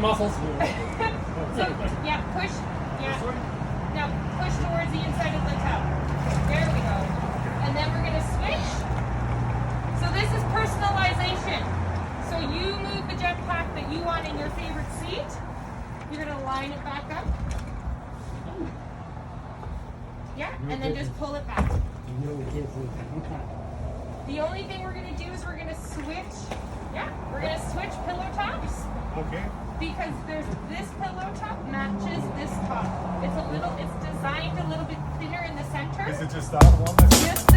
muscles. So, yeah, push. Yeah. Now push towards the inside of the tub. There we go. And then we're going to switch. So this is personalization. So you move the jetpack that you want in your favorite seat. You're going to line it back up. Yeah, and then just pull it back. The only thing we're going to do is we're going to switch. Yeah, we're going to switch pillow tops. Okay. Because there's this pillow top matches this top. It's designed a little bit thinner in the center. Is it just that one? Just